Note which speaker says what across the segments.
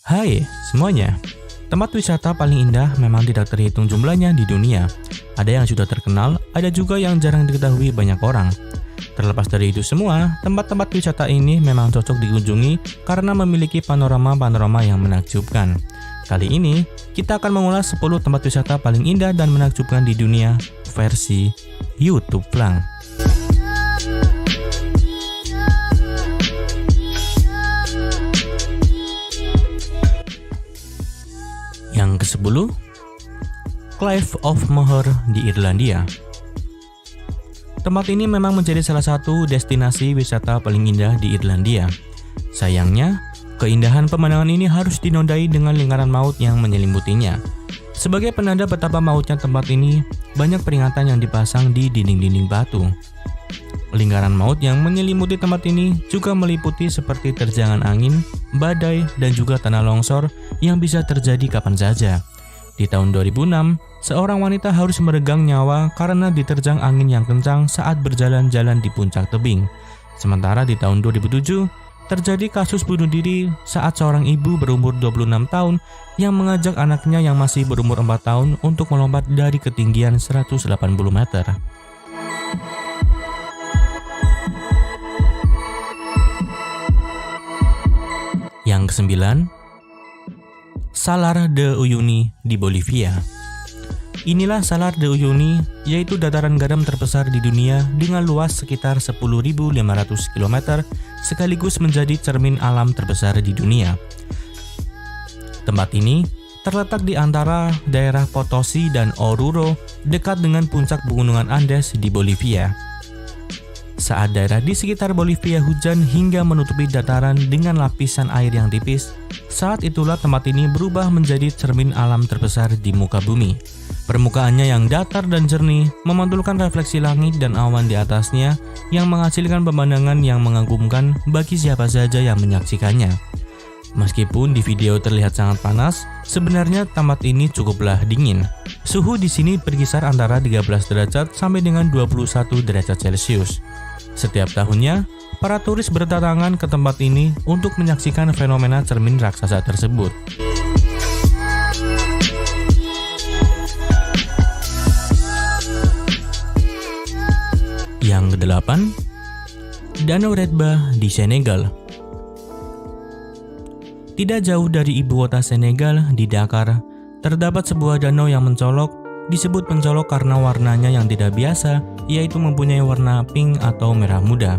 Speaker 1: Hai semuanya, tempat wisata paling indah memang tidak terhitung jumlahnya di dunia. Ada yang sudah terkenal, ada juga yang jarang diketahui banyak orang. Terlepas dari itu semua, tempat-tempat wisata ini memang cocok dikunjungi karena memiliki panorama-panorama yang menakjubkan. Kali ini, kita akan mengulas 10 tempat wisata paling indah dan menakjubkan di dunia versi YouTube Plang. Yang ke-10, Cliff of Moher di Irlandia. Tempat ini memang menjadi salah satu destinasi wisata paling indah di Irlandia. Sayangnya, keindahan pemandangan ini harus dinodai dengan lingkaran maut yang menyelimutinya. Sebagai penanda betapa mautnya tempat ini, banyak peringatan yang dipasang di dinding-dinding batu. Lingkaran maut yang menyelimuti tempat ini juga meliputi seperti terjangan angin, badai, dan juga tanah longsor yang bisa terjadi kapan saja. Di tahun 2006, seorang wanita harus meregang nyawa karena diterjang angin yang kencang saat berjalan-jalan di puncak tebing. Sementara di tahun 2007, terjadi kasus bunuh diri saat seorang ibu berumur 26 tahun yang mengajak anaknya yang masih berumur 4 tahun untuk melompat dari ketinggian 180 meter. Yang ke-9, Salar de Uyuni di Bolivia. Inilah Salar de Uyuni, yaitu dataran garam terbesar di dunia dengan luas sekitar 10.500 km, sekaligus menjadi cermin alam terbesar di dunia. Tempat ini terletak di antara daerah Potosi dan Oruro, dekat dengan puncak pegunungan Andes di Bolivia. Saat daerah di sekitar Bolivia hujan hingga menutupi dataran dengan lapisan air yang tipis, saat itulah tempat ini berubah menjadi cermin alam terbesar di muka bumi. Permukaannya yang datar dan jernih memantulkan refleksi langit dan awan di atasnya yang menghasilkan pemandangan yang mengagumkan bagi siapa saja yang menyaksikannya. Meskipun di video terlihat sangat panas, sebenarnya tempat ini cukuplah dingin. Suhu di sini berkisar antara 13 derajat sampai dengan 21 derajat Celcius. Setiap tahunnya, para turis berdatangan ke tempat ini untuk menyaksikan fenomena cermin raksasa tersebut. Yang ke-8, Danau Redba di Senegal. Tidak jauh dari ibu kota Senegal, di Dakar, terdapat sebuah danau yang mencolok. Disebut mencolok karena warnanya yang tidak biasa, yaitu mempunyai warna pink atau merah muda.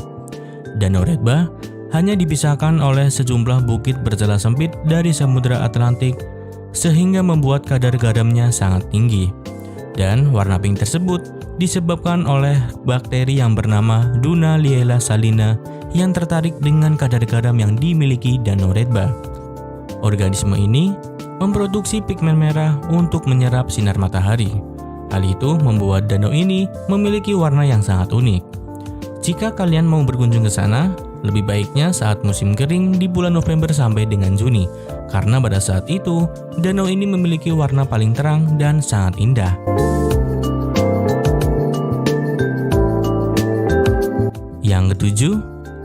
Speaker 1: Danau Redba hanya dipisahkan oleh sejumlah bukit bercela sempit dari Samudra Atlantik, sehingga membuat kadar garamnya sangat tinggi. Dan warna pink tersebut disebabkan oleh bakteri yang bernama Dunaliella salina yang tertarik dengan kadar garam yang dimiliki Danau Redba. Organisme ini memproduksi pigmen merah untuk menyerap sinar matahari. Hal itu membuat danau ini memiliki warna yang sangat unik. Jika kalian mau berkunjung ke sana, lebih baiknya saat musim kering di bulan November sampai dengan Juni, karena pada saat itu danau ini memiliki warna paling terang dan sangat indah. Yang ke-7,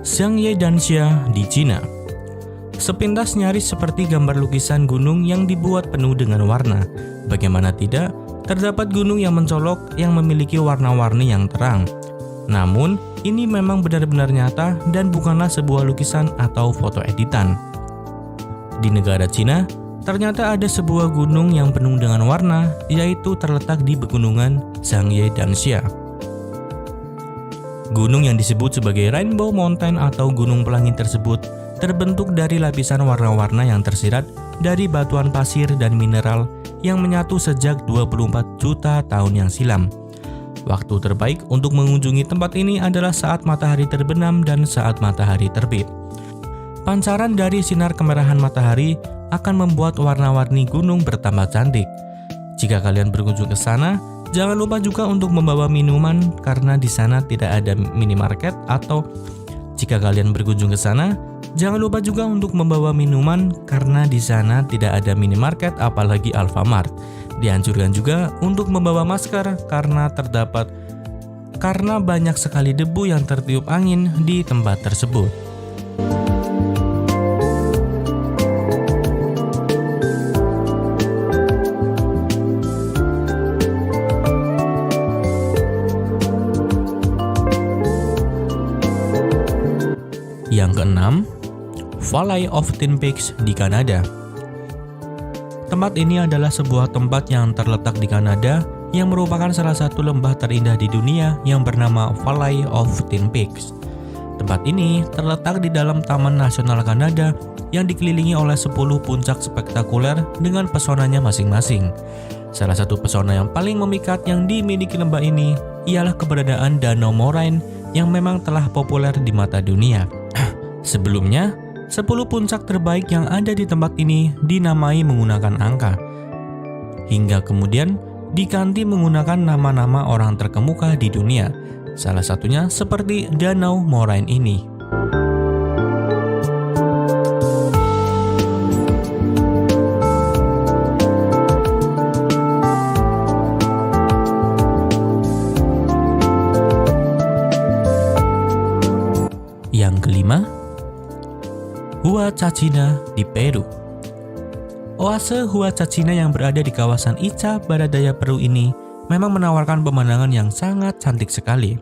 Speaker 1: Zhangye-Danxia di Cina. Sepintas nyaris seperti gambar lukisan gunung yang dibuat penuh dengan warna. Bagaimana tidak, terdapat gunung yang mencolok yang memiliki warna-warni yang terang. Namun, ini memang benar-benar nyata dan bukanlah sebuah lukisan atau foto editan. Di negara Cina, ternyata ada sebuah gunung yang penuh dengan warna, yaitu terletak di pegunungan Zhangye-Danxia. Gunung yang disebut sebagai Rainbow Mountain atau Gunung Pelangi tersebut terbentuk dari lapisan warna-warna yang tersirat dari batuan pasir dan mineral yang menyatu sejak 24 juta tahun yang silam. Waktu terbaik untuk mengunjungi tempat ini adalah saat matahari terbenam dan saat matahari terbit. Pancaran dari sinar kemerahan matahari akan membuat warna-warni gunung bertambah cantik. Jika kalian berkunjung ke sana, jangan lupa juga untuk membawa minuman karena di sana tidak ada minimarket, atau jika kalian berkunjung ke sana, jangan lupa juga untuk membawa minuman karena di sana tidak ada minimarket apalagi Alfamart. Dianjurkan juga untuk membawa masker karena banyak sekali debu yang tertiup angin di tempat tersebut. Yang keenam, Valley of Twin Peaks di Kanada. Tempat ini adalah sebuah tempat yang terletak di Kanada yang merupakan salah satu lembah terindah di dunia yang bernama Valley of Twin Peaks. Tempat ini terletak di dalam Taman Nasional Kanada yang dikelilingi oleh 10 puncak spektakuler dengan pesonanya masing-masing. Salah satu pesona yang paling memikat yang dimiliki lembah ini ialah keberadaan Danau Moraine yang memang telah populer di mata dunia. Sebelumnya, 10 puncak terbaik yang ada di tempat ini dinamai menggunakan angka. Hingga kemudian diganti menggunakan nama-nama orang terkemuka di dunia. Salah satunya seperti Danau Moraine ini. Yang kelima, Huacachina di Peru. Oase Huacachina yang berada di kawasan Ica Barat Daya Peru ini memang menawarkan pemandangan yang sangat cantik sekali.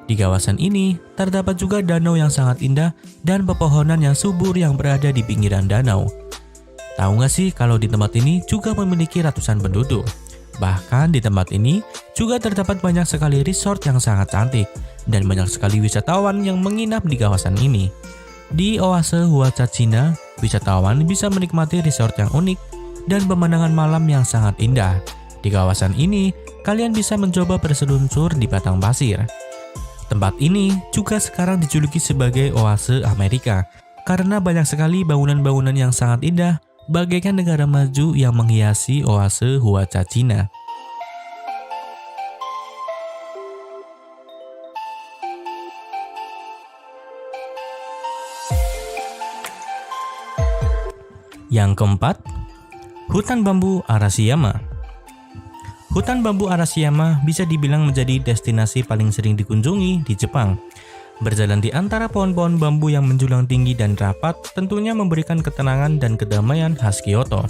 Speaker 1: Di kawasan ini terdapat juga danau yang sangat indah dan pepohonan yang subur yang berada di pinggiran danau. Tahu nggak sih kalau di tempat ini juga memiliki ratusan penduduk? Bahkan di tempat ini juga terdapat banyak sekali resort yang sangat cantik dan banyak sekali wisatawan yang menginap di kawasan ini. Di oase Huacachina, wisatawan bisa menikmati resort yang unik dan pemandangan malam yang sangat indah. Di kawasan ini, kalian bisa mencoba berseluncur di batang pasir. Tempat ini juga sekarang dijuluki sebagai oase Amerika karena banyak sekali bangunan-bangunan yang sangat indah bagaikan negara maju yang menghiasi oase Huacachina. Yang keempat, hutan bambu Arashiyama. Hutan bambu Arashiyama bisa dibilang menjadi destinasi paling sering dikunjungi di Jepang. Berjalan di antara pohon-pohon bambu yang menjulang tinggi dan rapat tentunya memberikan ketenangan dan kedamaian khas Kyoto.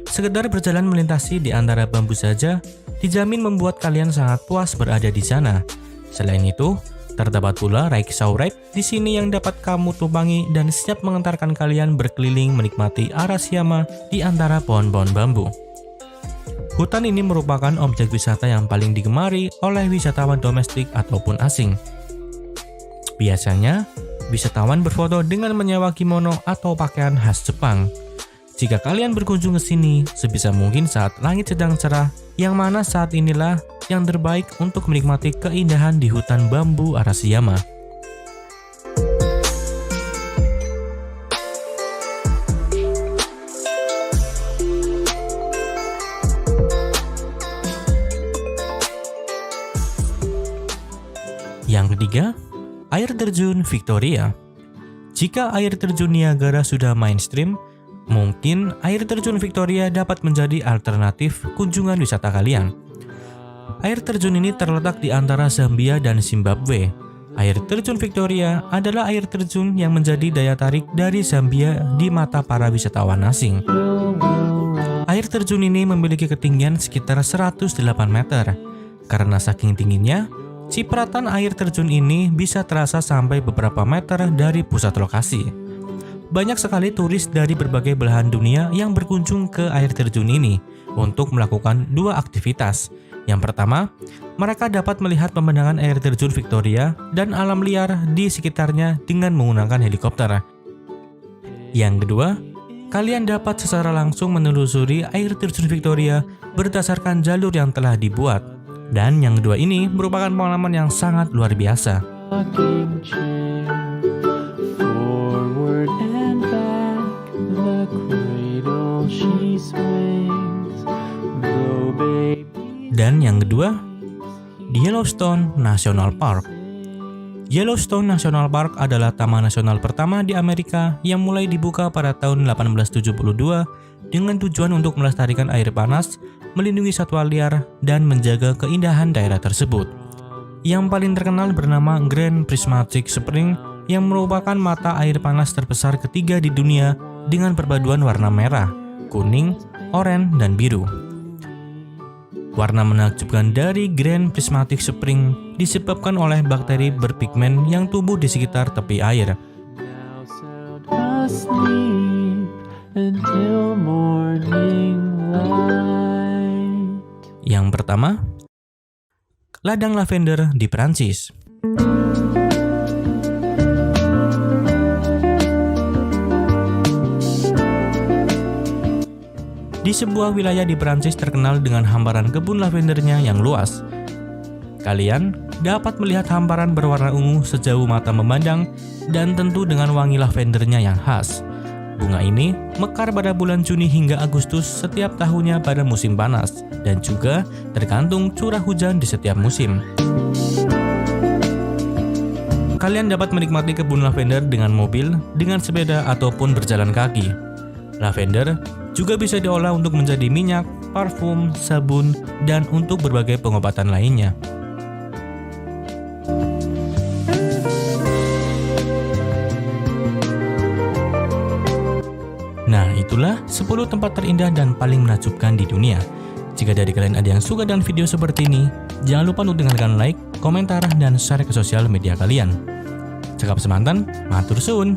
Speaker 1: Sekedar berjalan melintasi di antara bambu saja dijamin membuat kalian sangat puas berada di sana. Selain itu, terdapat pula rickshaw ride di sini yang dapat kamu tumpangi dan siap mengantarkan kalian berkeliling menikmati Arashiyama di antara pohon-pohon bambu. Hutan ini merupakan objek wisata yang paling digemari oleh wisatawan domestik ataupun asing. Biasanya, wisatawan berfoto dengan menyewa kimono atau pakaian khas Jepang. Jika kalian berkunjung ke sini, sebisa mungkin saat langit sedang cerah, yang mana saat inilah yang terbaik untuk menikmati keindahan di hutan bambu Arashiyama. Yang ketiga, air terjun Victoria. Jika air terjun Niagara sudah mainstream, mungkin air terjun Victoria dapat menjadi alternatif kunjungan wisata kalian. Air terjun ini terletak di antara Zambia dan Zimbabwe. Air terjun Victoria adalah air terjun yang menjadi daya tarik dari Zambia di mata para wisatawan asing. Air terjun ini memiliki ketinggian sekitar 108 meter. Karena saking tingginya, cipratan air terjun ini bisa terasa sampai beberapa meter dari pusat lokasi. Banyak sekali turis dari berbagai belahan dunia yang berkunjung ke air terjun ini untuk melakukan dua aktivitas. Yang pertama, mereka dapat melihat pemandangan air terjun Victoria dan alam liar di sekitarnya dengan menggunakan helikopter. Yang kedua, kalian dapat secara langsung menelusuri air terjun Victoria berdasarkan jalur yang telah dibuat. Dan yang kedua ini merupakan pengalaman yang sangat luar biasa. Dan yang kedua, di Yellowstone National Park. Yellowstone National Park adalah taman nasional pertama di Amerika yang mulai dibuka pada tahun 1872 dengan tujuan untuk melestarikan air panas, melindungi satwa liar, dan menjaga keindahan daerah tersebut. Yang paling terkenal bernama Grand Prismatic Spring yang merupakan mata air panas terbesar ketiga di dunia dengan perpaduan warna merah, kuning, oranye, dan biru. Warna menakjubkan dari Grand Prismatic Spring disebabkan oleh bakteri berpigmen yang tumbuh di sekitar tepi air.
Speaker 2: sleep until morning light.
Speaker 1: Yang pertama, ladang lavender di Prancis. Di sebuah wilayah di Prancis terkenal dengan hamparan kebun lavendernya yang luas. Kalian dapat melihat hamparan berwarna ungu sejauh mata memandang dan tentu dengan wangi lavendernya yang khas. Bunga ini mekar pada bulan Juni hingga Agustus setiap tahunnya pada musim panas dan juga tergantung curah hujan di setiap musim. Kalian dapat menikmati kebun lavender dengan mobil, dengan sepeda, ataupun berjalan kaki. Lavender juga bisa diolah untuk menjadi minyak, parfum, sabun, dan untuk berbagai pengobatan lainnya. Nah, itulah 10 tempat terindah dan paling menakjubkan di dunia. Jika dari kalian ada yang suka dengan video seperti ini, jangan lupa untuk tinggalkan like, komentar, dan share ke sosial media kalian. Cakap semantan, matur suwun.